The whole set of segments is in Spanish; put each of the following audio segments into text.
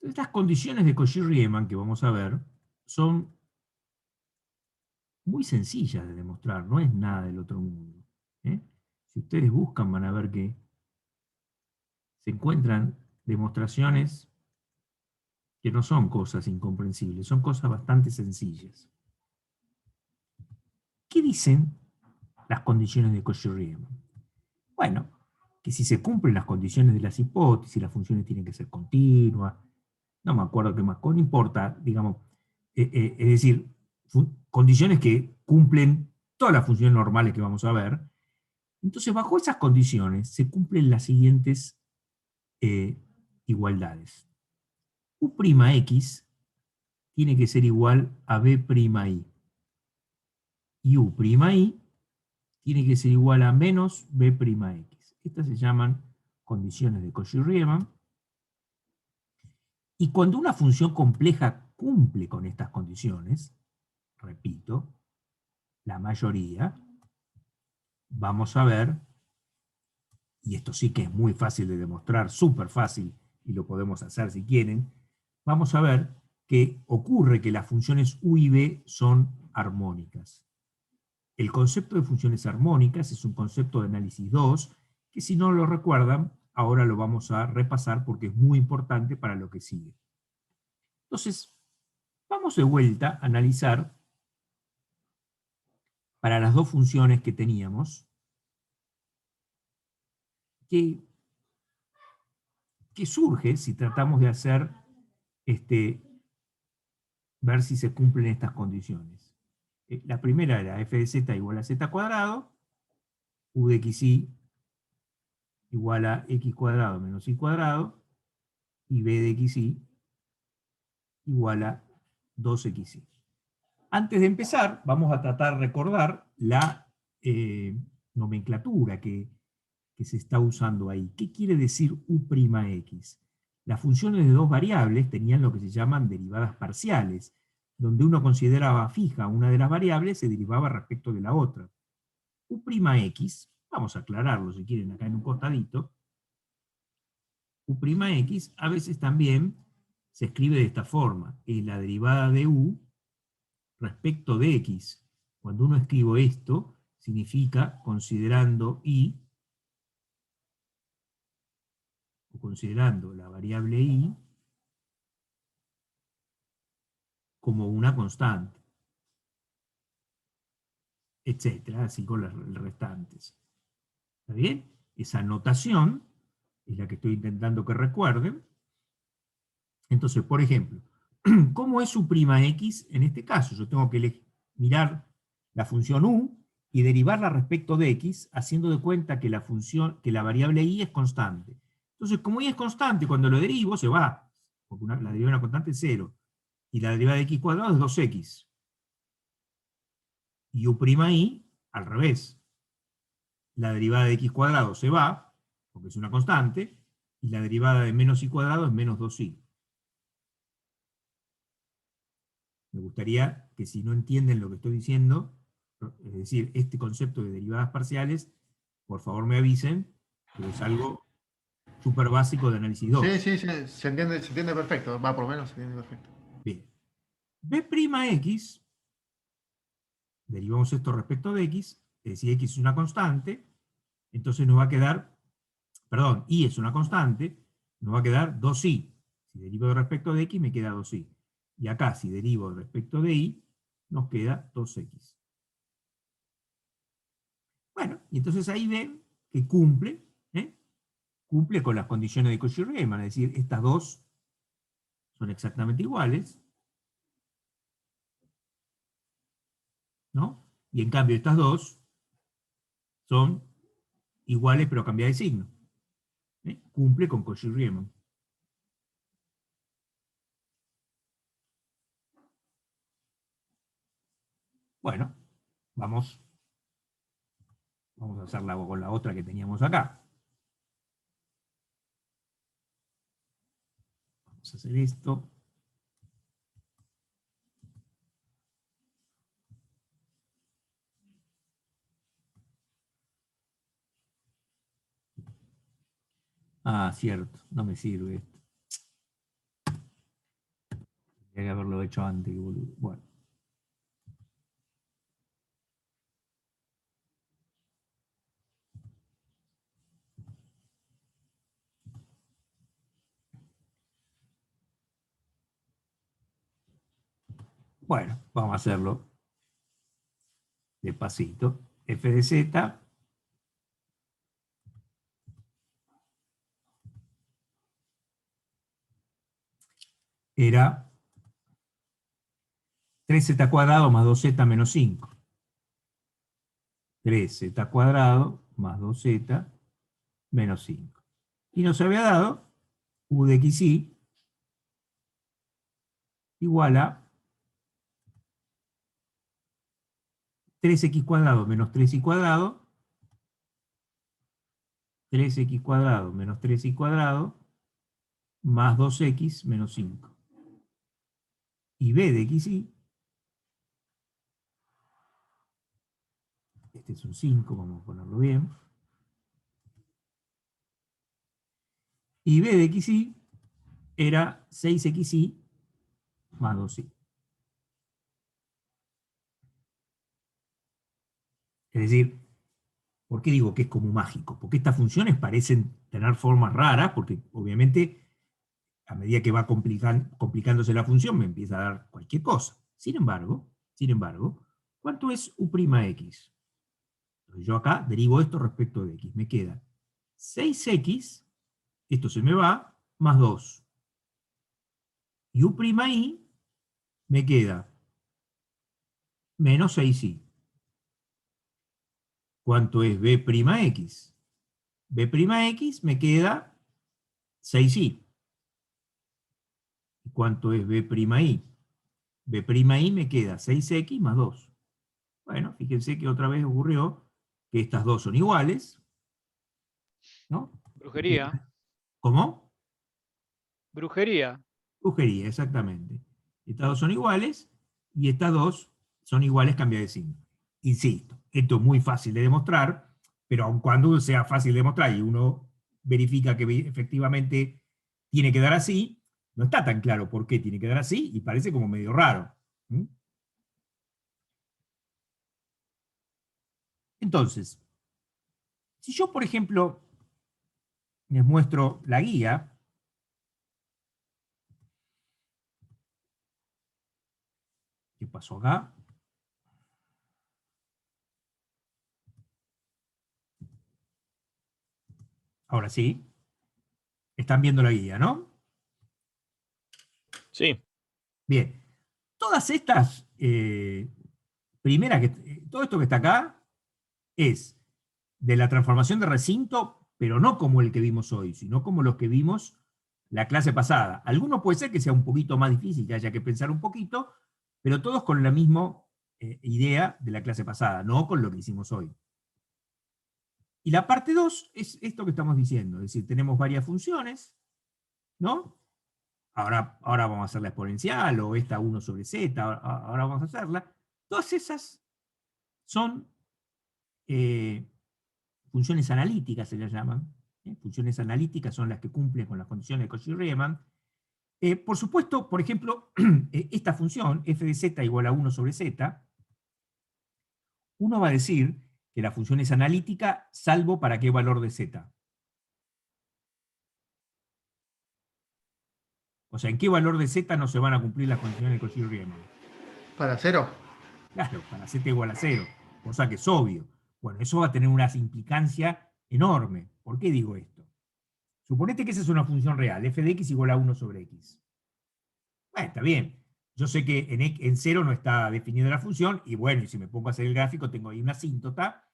Estas condiciones de Cauchy-Riemann que vamos a ver son muy sencillas de demostrar, no es nada del otro mundo. ¿Eh? Si ustedes buscan van a ver que se encuentran demostraciones que no son cosas incomprensibles, son cosas bastante sencillas. ¿Qué dicen las condiciones de Cauchy-Riemann? Bueno, que si se cumplen las condiciones de las hipótesis, las funciones tienen que ser continuas, no me acuerdo qué más, no importa, digamos, es decir, condiciones que cumplen todas las funciones normales que vamos a ver. Entonces, bajo esas condiciones se cumplen las siguientes igualdades. U'X tiene que ser igual a B'I. Y U'I tiene que ser igual a menos B'X. Estas se llaman condiciones de Cauchy-Riemann. Y cuando una función compleja cumple con estas condiciones, repito, la mayoría, vamos a ver, y esto sí que es muy fácil de demostrar, súper fácil, y lo podemos hacer si quieren, vamos a ver que ocurre que las funciones u y b son armónicas. El concepto de funciones armónicas es un concepto de análisis 2, que si no lo recuerdan, ahora lo vamos a repasar porque es muy importante para lo que sigue. Entonces, vamos de vuelta a analizar para las dos funciones que teníamos, que surge si tratamos de hacer, ver si se cumplen estas condiciones. La primera era f de z igual a z cuadrado, u de xy igual a x cuadrado menos y cuadrado, y b de xy igual a 2xy. Antes de empezar, vamos a tratar de recordar la nomenclatura que se está usando ahí. ¿Qué quiere decir U'X? Las funciones de dos variables tenían lo que se llaman derivadas parciales, donde uno consideraba fija una de las variables, se derivaba respecto de la otra. U'X, vamos a aclararlo si quieren acá en un costadito, U'X a veces también se escribe de esta forma, es la derivada de U respecto de X. Cuando uno escribe esto, significa considerando I, o considerando la variable I, como una constante, etcétera, así con las restantes. ¿Está bien? Esa notación es la que estoy intentando que recuerden. Entonces, por ejemplo, ¿cómo es U'X en este caso? Yo tengo que mirar la función U y derivarla respecto de X, haciendo de cuenta que la variable I es constante. Entonces, como I es constante, cuando lo derivo se va, porque la derivada de una constante es 0, y la derivada de x cuadrado es 2x. Y U'I, al revés. La derivada de x cuadrado se va, porque es una constante, y la derivada de menos y cuadrado es menos 2i. Me gustaría que si no entienden lo que estoy diciendo, es decir, este concepto de derivadas parciales, por favor me avisen, pero es algo súper básico de análisis Sí, 2. sí, se entiende perfecto. Va, por lo menos se entiende perfecto. Bien. B'X, derivamos esto respecto de x, es decir, x es una constante, entonces nos va a quedar, perdón, y es una constante, nos va a quedar 2i. Si derivo de respecto de x, me queda 2i. Y acá, si derivo respecto de y, nos queda 2x. Bueno, y entonces ahí ven que cumple, ¿eh? Cumple con las condiciones de Cauchy-Riemann, es decir, estas dos son exactamente iguales, ¿no? Y en cambio estas dos son iguales pero cambia de signo. Cumple con Cauchy-Riemann. Bueno, vamos a hacerla con la otra que teníamos acá. Vamos a hacer esto. Ah, cierto, no me sirve esto. Hay que haberlo hecho antes, boludo. Bueno. Bueno, vamos a hacerlo despacito. F de z era 3z cuadrado más 2z menos 5. 3z cuadrado más 2z menos 5. Y nos había dado u de xy igual a 3x cuadrado menos 3y cuadrado, 3x cuadrado menos 3y cuadrado, más 2x menos 5. Y b de xy, este es un 5, vamos a ponerlo bien, y b de xy era 6xy más 2y. Es decir, ¿por qué digo que es como mágico? Porque estas funciones parecen tener formas raras, porque obviamente a medida que va complicándose la función me empieza a dar cualquier cosa. Sin embargo, ¿cuánto es u'x? Entonces yo acá derivo esto respecto de x. Me queda 6x, esto se me va, más 2. Y u'y me queda menos 6y. ¿Cuánto es b'x? B'x me queda 6y. ¿Y cuánto es b'y? B'y me queda 6x más 2. Bueno, fíjense que otra vez ocurrió que estas dos son iguales, ¿no? Brujería. ¿Cómo? Brujería. Brujería, exactamente. Estas dos son iguales y estas dos son iguales, cambia de signo. Insisto, esto es muy fácil de demostrar, pero aun cuando sea fácil de demostrar y uno verifica que efectivamente tiene que dar así, no está tan claro por qué tiene que dar así y parece como medio raro. ¿Mm? Entonces, si yo, por ejemplo, les muestro la guía, ¿qué pasó acá? Ahora sí. Están viendo la guía, ¿no? Sí. Bien. Todas estas todo esto que está acá es de la transformación de recinto, pero no como el que vimos hoy, sino como los que vimos la clase pasada. Algunos puede ser que sea un poquito más difícil, que haya que pensar un poquito, pero todos con la misma idea de la clase pasada, no con lo que hicimos hoy. Y la parte 2 es esto que estamos diciendo, es decir, tenemos varias funciones, ¿no? Ahora vamos a hacer la exponencial, o esta 1 sobre z, ahora vamos a hacerla. Todas esas son funciones analíticas, se las llaman. Funciones analíticas son las que cumplen con las condiciones de Cauchy-Riemann. Por supuesto, por ejemplo, esta función, f de z igual a 1 sobre z, uno va a decir que la función es analítica, salvo para qué valor de z. O sea, ¿en qué valor de z no se van a cumplir las condiciones de Cauchy-Riemann? Para 0. Claro, para z igual a 0, cosa que es obvio. Bueno, eso va a tener una implicancia enorme. ¿Por qué digo esto? Suponete que esa es una función real, f de x igual a 1 sobre x. Bueno, está bien. Yo sé que en 0 no está definida la función, y bueno, y si me pongo a hacer el gráfico, tengo ahí una asíntota,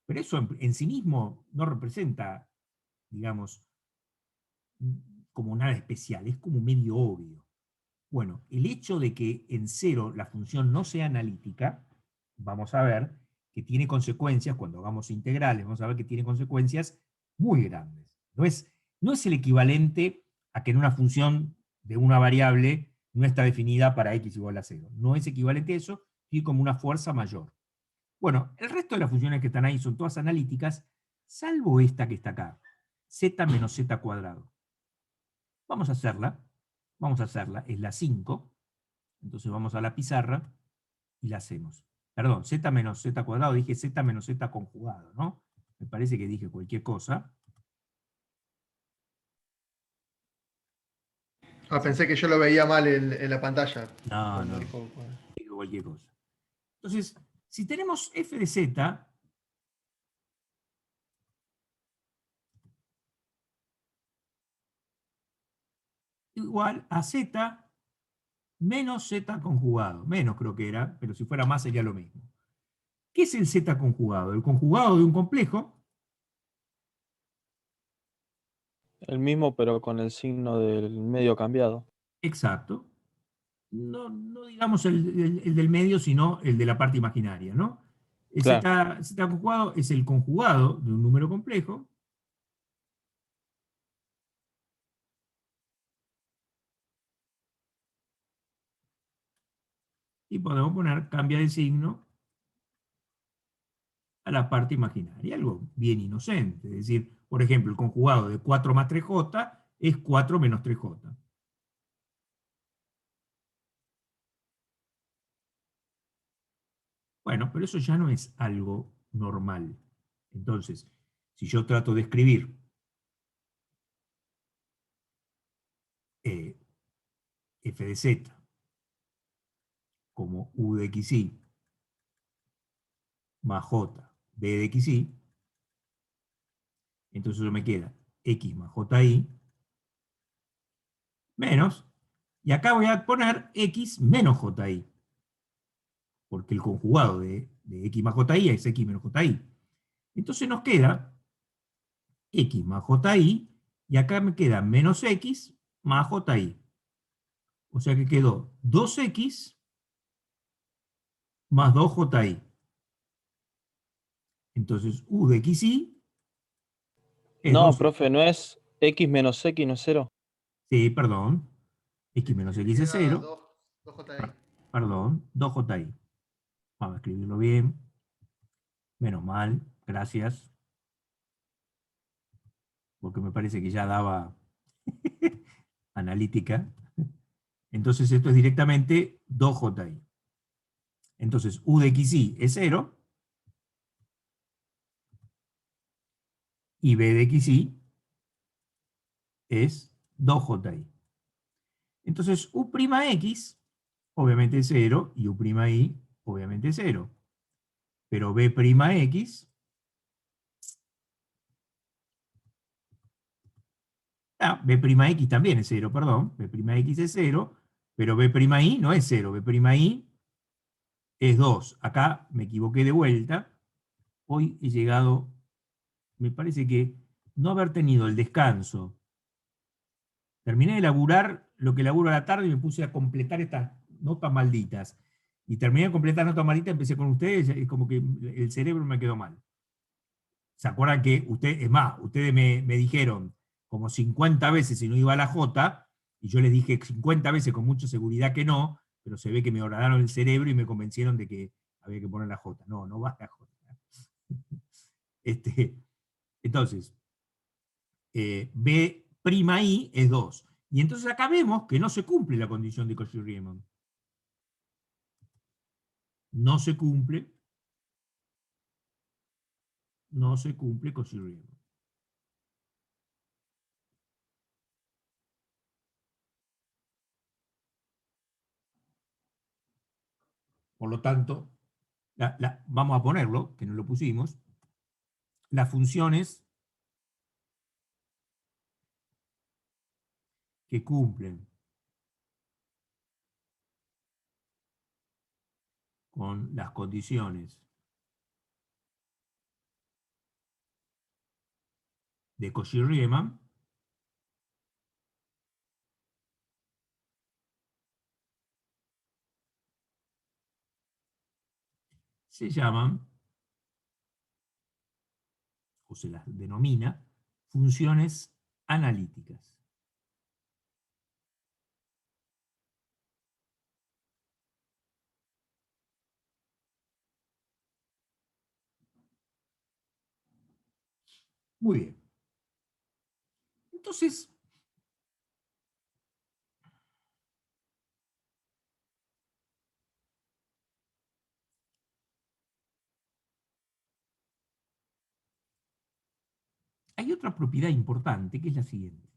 pero eso en sí mismo no representa, digamos, como nada especial, es como medio obvio. Bueno, el hecho de que en 0 la función no sea analítica, vamos a ver que tiene consecuencias, cuando hagamos integrales, vamos a ver que tiene consecuencias muy grandes. No es el equivalente a que en una función de una variable no está definida para x igual a 0. No es equivalente a eso, tiene como una fuerza mayor. Bueno, el resto de las funciones que están ahí son todas analíticas, salvo esta que está acá, z menos z cuadrado. Vamos a hacerla. Vamos a hacerla, es la 5. Entonces vamos a la pizarra y la hacemos. Perdón, z menos z cuadrado, dije z menos z conjugado, ¿no? Me parece que dije cualquier cosa. Ah, pensé que yo lo veía mal en la pantalla. No, Cuando no, dijo, bueno. dije cualquier cosa. Entonces, si tenemos f de z, igual a z menos z conjugado. Menos creo que era, pero si fuera más sería lo mismo. ¿Qué es el z conjugado? El conjugado de un complejo. El mismo, pero con el signo del medio cambiado. Exacto. No, no digamos el del medio, sino el de la parte imaginaria, ¿no? El Claro. z conjugado es el conjugado de un número complejo y podemos poner cambia de signo a la parte imaginaria, algo bien inocente. Es decir, por ejemplo, el conjugado de 4 más 3j es 4 menos 3j. Bueno, pero eso ya no es algo normal. Entonces, si yo trato de escribir f de z como u de xy más j b de xy, entonces eso me queda x más ji menos, y acá voy a poner x menos ji, porque el conjugado de x más ji es x menos ji. Entonces nos queda x más ji, y acá me queda menos x más ji. O sea que quedó 2x más 2ji. Entonces u de xy es No, 2x. profe, ¿no es x menos x no es 0? Sí, perdón. X menos x es Queda 0. 2Ji. Perdón, 2ji. Vamos a escribirlo bien. Menos mal, gracias. Porque me parece que ya daba analítica. Entonces esto es directamente 2ji. Entonces u de xy es 0 y b de xy es 2ji. Entonces u'x obviamente es 0 y u'y obviamente es 0. Pero b'x, b'x también es 0, perdón. B'x es 0, pero b'y no es 0. B'y es 2. Acá me equivoqué de vuelta. Hoy he llegado, me parece que no haber tenido el descanso. Terminé de laburar lo que laburo a la tarde y me puse a completar estas notas malditas. Y terminé de completar notas malditas, empecé con ustedes y como que el cerebro me quedó mal. ¿Se acuerdan que ustedes, es más, ustedes me dijeron como 50 veces si no iba a la J, y yo les dije 50 veces con mucha seguridad que no, pero se ve que me horadaron el cerebro y me convencieron de que había que poner la J. No, no va la J. Este, entonces, B'I es 2. Y entonces acá vemos que no se cumple la condición de Cauchy-Riemann. No se cumple, no se cumple Cauchy-Riemann. Por lo tanto, vamos a ponerlo, que no lo pusimos, las funciones que cumplen con las condiciones de Cauchy-Riemann se llaman, o se las denomina, funciones analíticas. Muy bien. Entonces, hay otra propiedad importante que es la siguiente.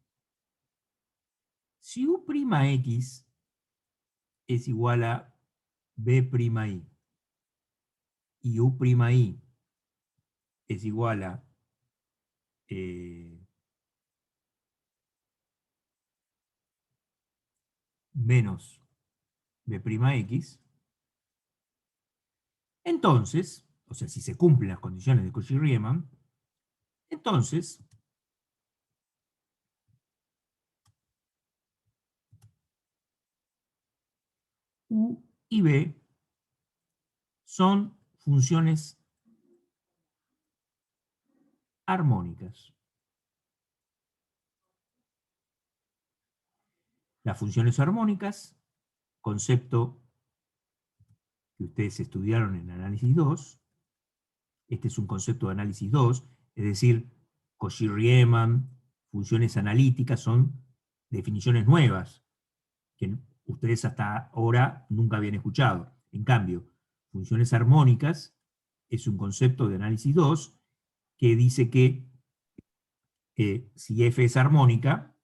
Si U'X es igual a B'I y U'I es igual a menos B'X, entonces, o sea, si se cumplen las condiciones de Cauchy-Riemann, entonces U y B son funciones armónicas. Las funciones armónicas, concepto que ustedes estudiaron en análisis 2, este es un concepto de análisis 2, es decir, Cauchy-Riemann, funciones analíticas son definiciones nuevas, que ustedes hasta ahora nunca habían escuchado. En cambio, funciones armónicas es un concepto de análisis 2 que dice que si f es armónica,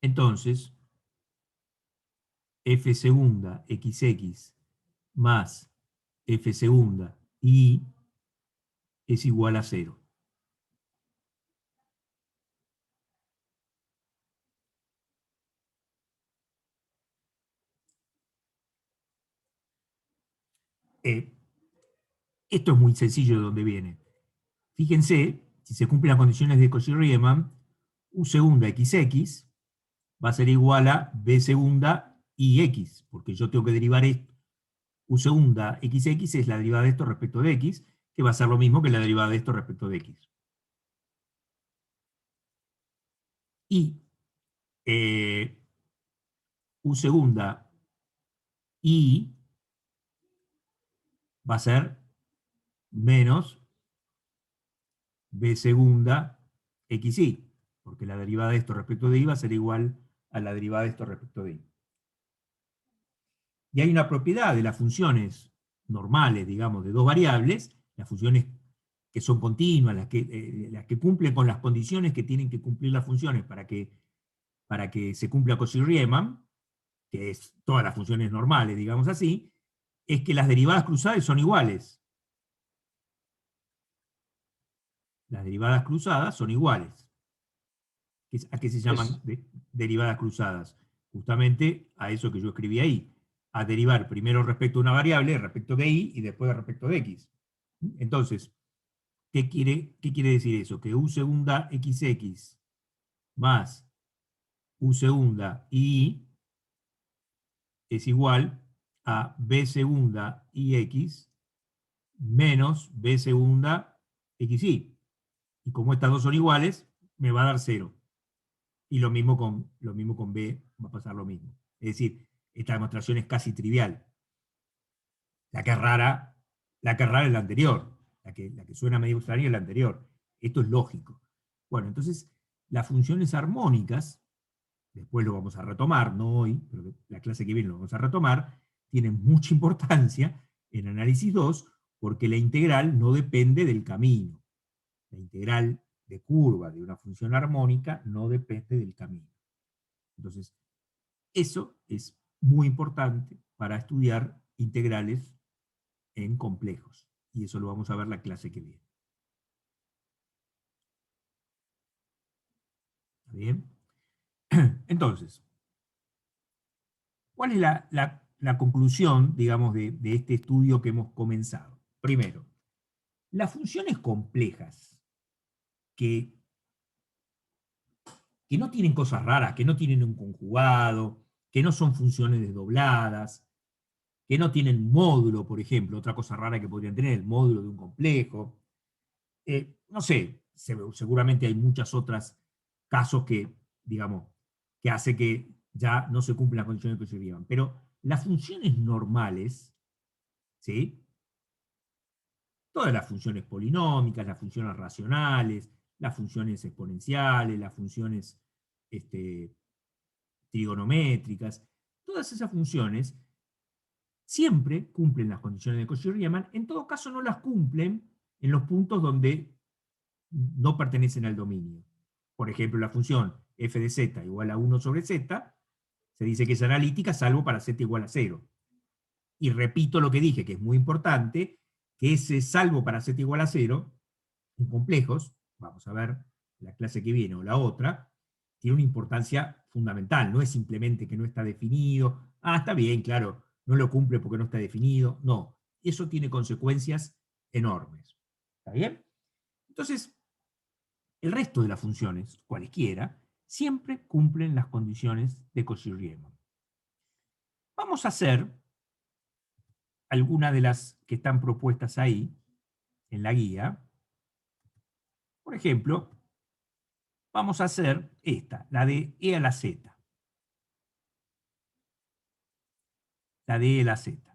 entonces f segunda xx más f segunda y es igual a 0. Esto es muy sencillo de dónde viene. Fíjense, si se cumplen las condiciones de Cauchy-Riemann, U segunda XX va a ser igual a B segunda IX, porque yo tengo que derivar esto. U segunda XX es la derivada de esto respecto de X, que va a ser lo mismo que la derivada de esto respecto de X. Y U segunda I va a ser menos B segunda XI, porque la derivada de esto respecto de I va a ser igual a la derivada de esto respecto de I. Y hay una propiedad de las funciones normales, digamos, de dos variables, las funciones que son continuas, las que cumplen con las condiciones que tienen que cumplir las funciones para que se cumpla Cauchy-Riemann, que es todas las funciones normales, digamos así, es que las derivadas cruzadas son iguales. Las derivadas cruzadas son iguales. ¿A qué se llaman derivadas cruzadas? Justamente a eso que yo escribí ahí, a derivar primero respecto a una variable, respecto de y, y después respecto de x. Entonces, ¿qué quiere decir eso? Que u segunda xx más u segunda y es igual a b segunda ix menos b segunda xy. Y como estas dos son iguales, me va a dar 0. Y lo mismo con B, va a pasar lo mismo. Es decir, esta demostración es casi trivial. La que es rara es la anterior. La que suena medio extraña es la anterior. Esto es lógico. Bueno, entonces, las funciones armónicas, después lo vamos a retomar, no hoy, pero la clase que viene lo vamos a retomar, tienen mucha importancia en análisis 2, porque la integral no depende del camino. La integral de curva de una función armónica no depende del camino. Entonces, eso es muy importante para estudiar integrales en complejos. Y eso lo vamos a ver la clase que viene. ¿Está bien? Entonces, ¿cuál es la conclusión, digamos, de este estudio que hemos comenzado? Primero, las funciones complejas que no tienen cosas raras, que no tienen un conjugado, que no son funciones desdobladas, que no tienen módulo, por ejemplo, otra cosa rara que podrían tener, el módulo de un complejo. No sé, seguramente hay muchos otros casos que, digamos, que hace que ya no se cumplan las condiciones que se llevan. Pero las funciones normales, ¿sí? Todas las funciones polinómicas, las funciones racionales, las funciones exponenciales, las funciones trigonométricas, todas esas funciones siempre cumplen las condiciones de Cauchy-Riemann, en todo caso no las cumplen en los puntos donde no pertenecen al dominio. Por ejemplo, la función f de z igual a 1 sobre z, se dice que es analítica salvo para z igual a 0. Y repito lo que dije, que es muy importante, que ese salvo para z igual a 0, en complejos, vamos a ver la clase que viene o la otra, tiene una importancia fundamental, no es simplemente que no está definido, está bien, claro, no lo cumple porque no está definido, no, eso tiene consecuencias enormes. ¿Está bien? Entonces, el resto de las funciones, cualesquiera, siempre cumplen las condiciones de Cauchy-Riemann. Vamos a hacer algunas de las que están propuestas ahí, en la guía. Por ejemplo, vamos a hacer esta, la de e a la z. La de e a la z.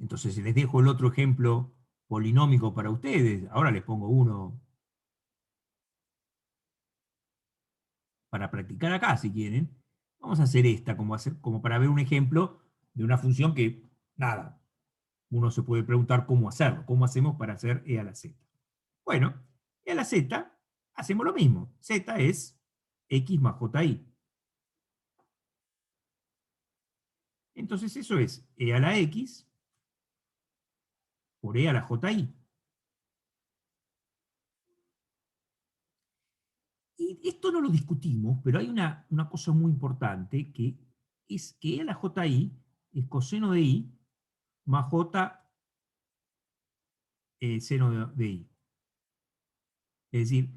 Entonces, si les dejo el otro ejemplo polinómico para ustedes, ahora les pongo uno para practicar acá, si quieren. Vamos a hacer esta, como para ver un ejemplo de una función que, nada, uno se puede preguntar cómo hacerlo, cómo hacemos para hacer e a la z. Bueno, e a la z, hacemos lo mismo. Z es x más ji. Entonces eso es e a la x por e a la ji. Y esto no lo discutimos, pero hay una cosa muy importante, que es que e a la ji es coseno de i más j seno de i. Es decir,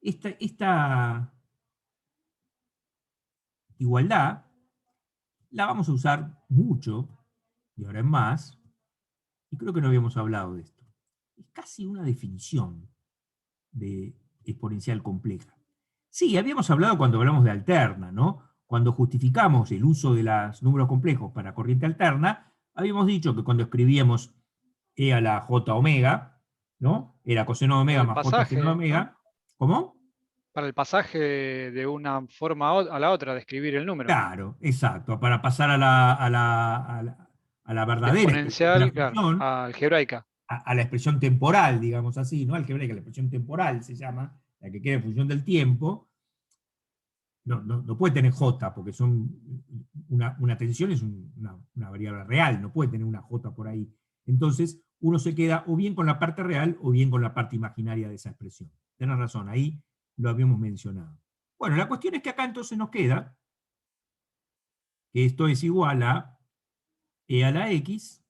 esta igualdad la vamos a usar mucho, de ahora en más, y creo que no habíamos hablado de esto. Es casi una definición de exponencial compleja. Sí, habíamos hablado cuando hablamos de alterna, ¿no? Cuando justificamos el uso de los números complejos para corriente alterna, habíamos dicho que cuando escribíamos e a la j omega, ¿no? Era coseno de omega El más j pasaje, seno de omega. ¿no? ¿Cómo? Para el pasaje de una forma a la otra de escribir el número. Claro, exacto. Para pasar a la De verdadera expresión de la exponencial, claro, función, a algebraica. a la expresión temporal, digamos así, ¿no? Algebraica, la expresión temporal se llama, la que queda en función del tiempo, no puede tener j, porque una tensión es una variable real, no puede tener una j por ahí. Entonces, uno se queda o bien con la parte real o bien con la parte imaginaria de esa expresión. Tenés razón, ahí lo habíamos mencionado. Bueno, la cuestión es que acá entonces nos queda que esto es igual a e a la x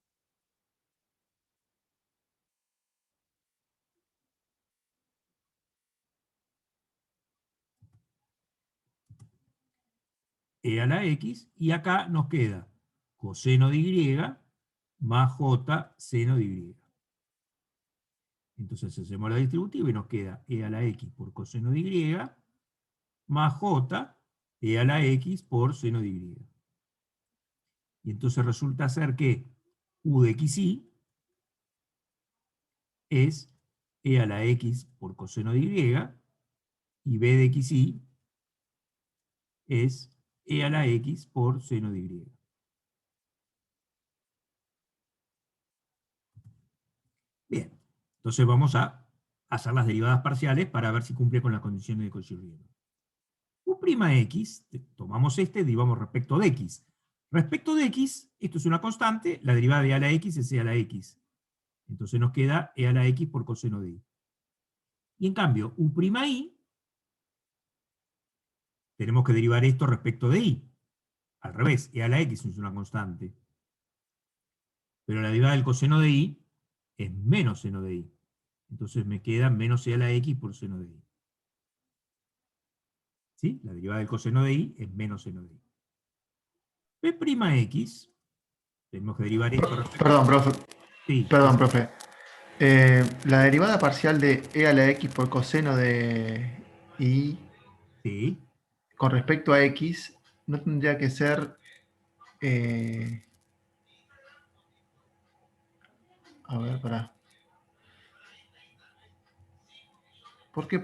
e a la x, y acá nos queda coseno de y más j seno de y. Entonces hacemos la distributiva y nos queda e a la x por coseno de y más j e a la x por seno de y. Y entonces resulta ser que u de xy es e a la x por coseno de y b de xy es e a la x por seno de y. Bien, entonces vamos a hacer las derivadas parciales para ver si cumple con las condiciones de Cauchy-Riemann. U'(x), tomamos este, derivamos respecto de x. Respecto de x, esto es una constante, la derivada de e a la x es e a la x. Entonces nos queda e a la x por coseno de y. Y en cambio, U'(i), tenemos que derivar esto respecto de y. Al revés, e a la x es una constante. Pero la derivada del coseno de y es menos seno de y. Entonces me queda menos e a la x por seno de y. ¿Sí? La derivada del coseno de y es menos seno de y. P'(x), tenemos que derivar esto respecto. Perdón, profe. Sí, Perdón, profe. La derivada parcial de e a la x por coseno de y sí. con respecto a x no tendría que ser... a ver, pará. ¿Por qué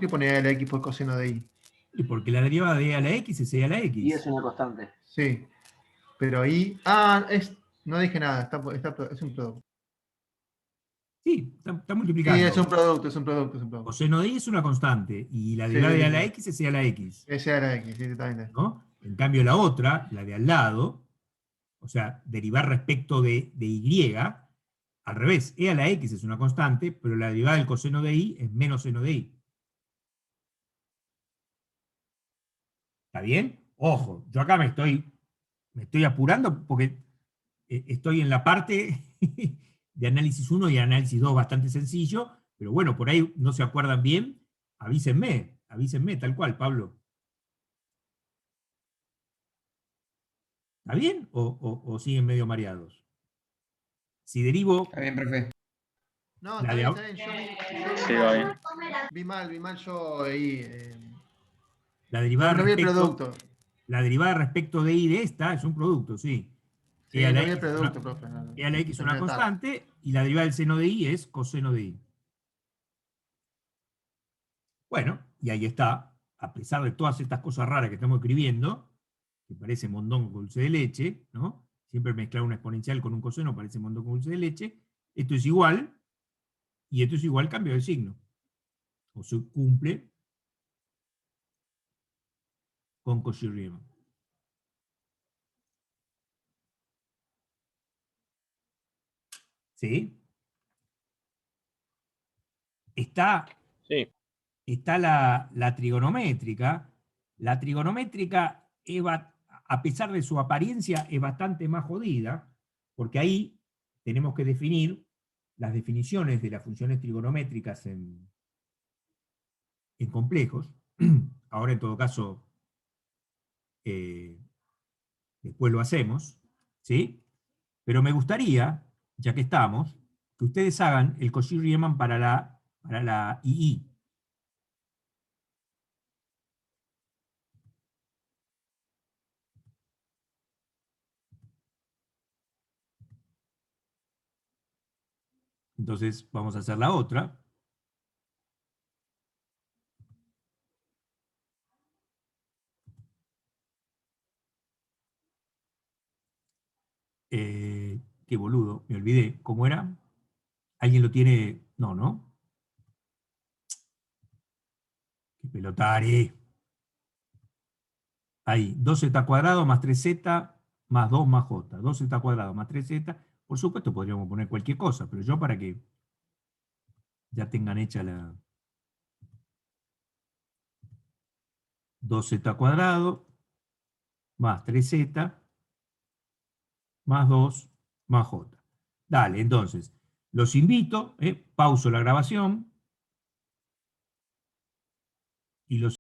poner a la X por coseno de I? Y porque la derivada de e a la x es e a la x. Y es una constante. Sí, pero ahí... no dije nada, es un producto. Sí, está Sí, multiplicando. es un producto, es un producto. Coseno de i es una constante, y la Sí, derivada de e a la sí. x es e a la x. Ese era X, sí, totalmente. ¿No? En cambio la otra, la de al lado, o sea, derivar respecto de y, al revés, e a la x es una constante, pero la derivada del coseno de i es menos seno de i. ¿Está bien? Ojo, yo acá me estoy apurando porque estoy en la parte de análisis 1 y análisis 2 bastante sencillo, pero bueno, por ahí no se acuerdan bien, avísenme tal cual, Pablo. ¿Está bien? ¿O siguen medio mareados? Si derivo Está bien, profe. No, La está de bien, está bien. Sí, va bien. Vi mal yo ahí. la derivada No vi el respecto, producto. la derivada respecto de i de esta es un producto, sí. Sí, E a la no vi el x es una, producto, profe. No, e a la x es no una me notaba. constante y la derivada del seno de i es coseno de i. Bueno, y ahí está, a pesar de todas estas cosas raras que estamos escribiendo, que parece mondongo con dulce de leche, ¿no? Siempre mezclar una exponencial con un coseno parece mondongo con dulce de leche. Esto es igual, y esto es igual cambio de signo. O se cumple con Cauchy-Riemann. ¿Sí? Está Sí. la trigonométrica. La trigonométrica, a pesar de su apariencia, es bastante más jodida, porque ahí tenemos que definir las definiciones de las funciones trigonométricas en complejos. Ahora, en todo caso, después lo hacemos, ¿sí? Pero me gustaría, ya que estamos, que ustedes hagan el Cauchy-Riemann para la II. Entonces vamos a hacer la otra. Qué boludo, me olvidé. ¿Cómo era? ¿Alguien lo tiene? No, ¿no? Qué pelotari. Ahí, 2z cuadrado más 3z más 2 más j. 2z cuadrado más 3z. Por supuesto podríamos poner cualquier cosa, pero yo para que ya tengan hecha la 2z cuadrado más 3z más 2 más j. Dale, entonces, los invito, pauso la grabación y los